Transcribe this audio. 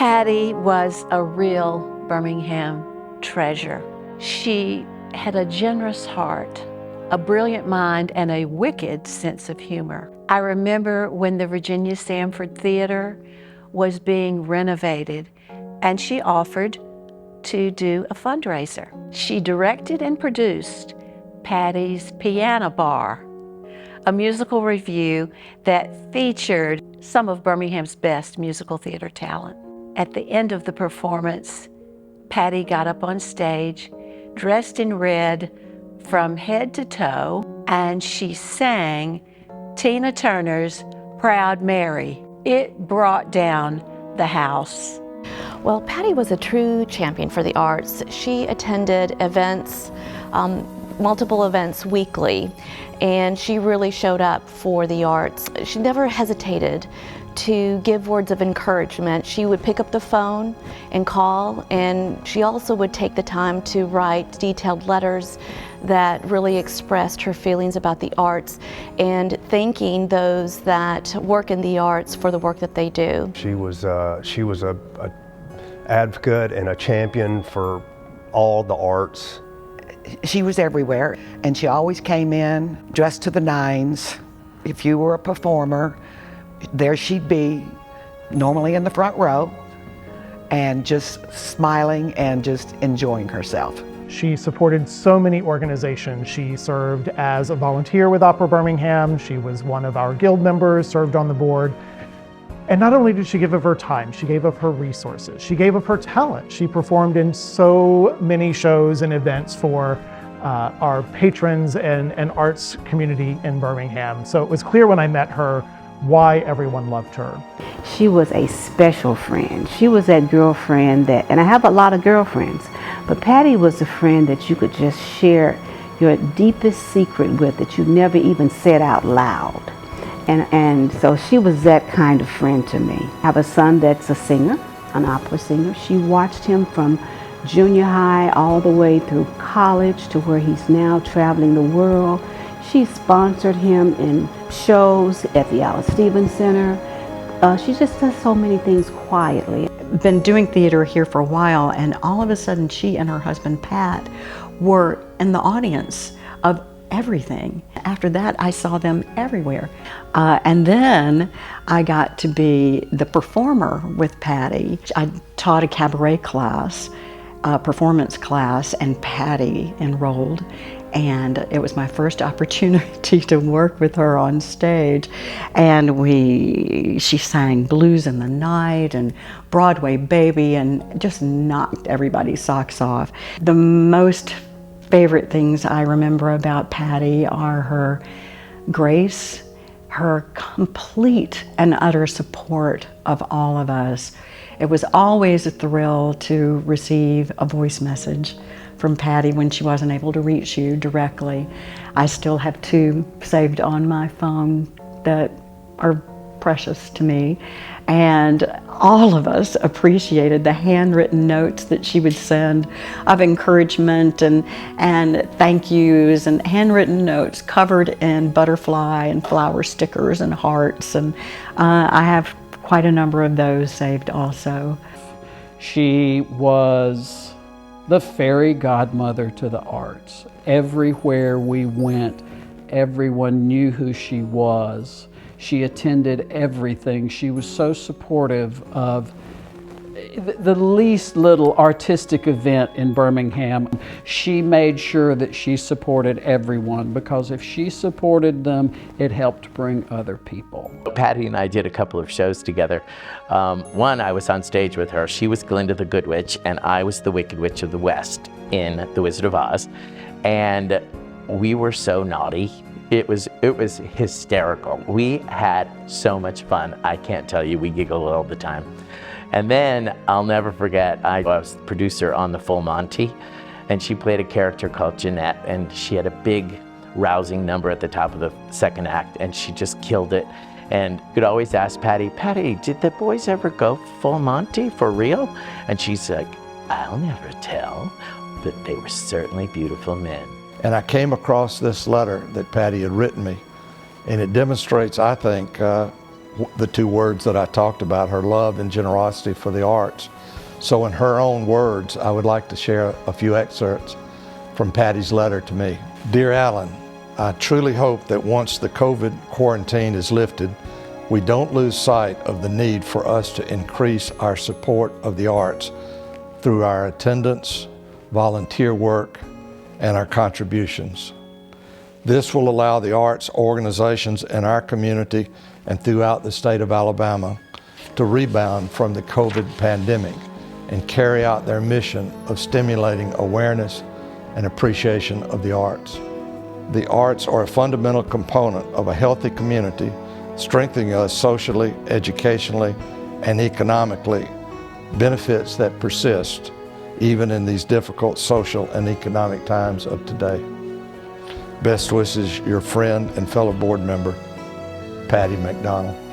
Patty was a real Birmingham treasure. She had a generous heart, a brilliant mind, and a wicked sense of humor. I remember when the Virginia Sanford Theater was being renovated, and she offered to do a fundraiser. She directed and produced Patty's Piano Bar, a musical revue that featured some of Birmingham's best musical theater talent. At the end of the performance, Patty got up on stage, dressed in red from head to toe, and she sang Tina Turner's Proud Mary. It brought down the house. Well, Patty was a true champion for the arts. She attended events, multiple events weekly, and she really showed up for the arts. She never hesitated to give words of encouragement. She would pick up the phone and call, and she also would take the time to write detailed letters that really expressed her feelings about the arts and thanking those that work in the arts for the work that they do. She was a advocate and a champion for all the arts. She was everywhere, and she always came in dressed to the nines. If you were a performer, there she'd be, normally in the front row, and just smiling and just enjoying herself. She supported so many organizations. She served as a volunteer with Opera Birmingham. She was one of our guild members, served on the board. And not only did she give of her time, she gave of her resources. She gave of her talent. She performed in so many shows and events for our patrons and arts community in Birmingham. So it was clear when I met her why everyone loved her. She was a special friend. She was that girlfriend that, and I have a lot of girlfriends, but Patty was a friend that you could just share your deepest secret with that you never even said out loud. And so she was that kind of friend to me. I have a son that's a singer, an opera singer. She watched him from junior high all the way through college to where he's now traveling the world. She sponsored him in shows at the Alice Stevens Center. She just does so many things quietly. Been doing theater here for a while, and all of a sudden she and her husband Pat were in the audience of everything. After that, I saw them everywhere. And then I got to be the performer with Patty. I taught a cabaret class, a performance class, and Patty enrolled. And it was my first opportunity to work with her on stage. And she sang Blues in the Night and Broadway Baby and just knocked everybody's socks off. The most favorite things I remember about Patty are her grace, her complete and utter support of all of us. It was always a thrill to receive a voice message from Patty when she wasn't able to reach you directly. I still have 2 saved on my phone that are precious to me. And all of us appreciated the handwritten notes that she would send of encouragement and thank yous, and handwritten notes covered in butterfly and flower stickers and hearts. And I have quite a number of those saved also. She was the fairy godmother to the arts. Everywhere we went, everyone knew who she was. She attended everything. She was so supportive of the least little artistic event in Birmingham. She made sure that she supported everyone, because if she supported them, it helped bring other people. Patty and I did a couple of shows together. One, I was on stage with her. She was Glinda the Good Witch, and I was the Wicked Witch of the West in The Wizard of Oz. And we were so naughty. It was hysterical. We had so much fun. I can't tell you, we giggled all the time. And then I'll never forget, I was the producer on The Full Monty, and she played a character called Jeanette, and she had a big rousing number at the top of the second act, and she just killed it. And could always ask Patty, did the boys ever go full Monty for real? And she's like, I'll never tell, but they were certainly beautiful men. And I came across this letter that Patty had written me, and it demonstrates, I think, the two words that I talked about, her love and generosity for the arts. So in her own words, I would like to share a few excerpts from Patty's letter to me. Dear Alan, I truly hope that once the COVID quarantine is lifted, we don't lose sight of the need for us to increase our support of the arts through our attendance, volunteer work, and our contributions. This will allow the arts organizations in our community and throughout the state of Alabama to rebound from the COVID pandemic and carry out their mission of stimulating awareness and appreciation of the arts. The arts are a fundamental component of a healthy community, strengthening us socially, educationally, and economically, benefits that persist even in these difficult social and economic times of today. Best wishes, your friend and fellow board member, Patty McDonald.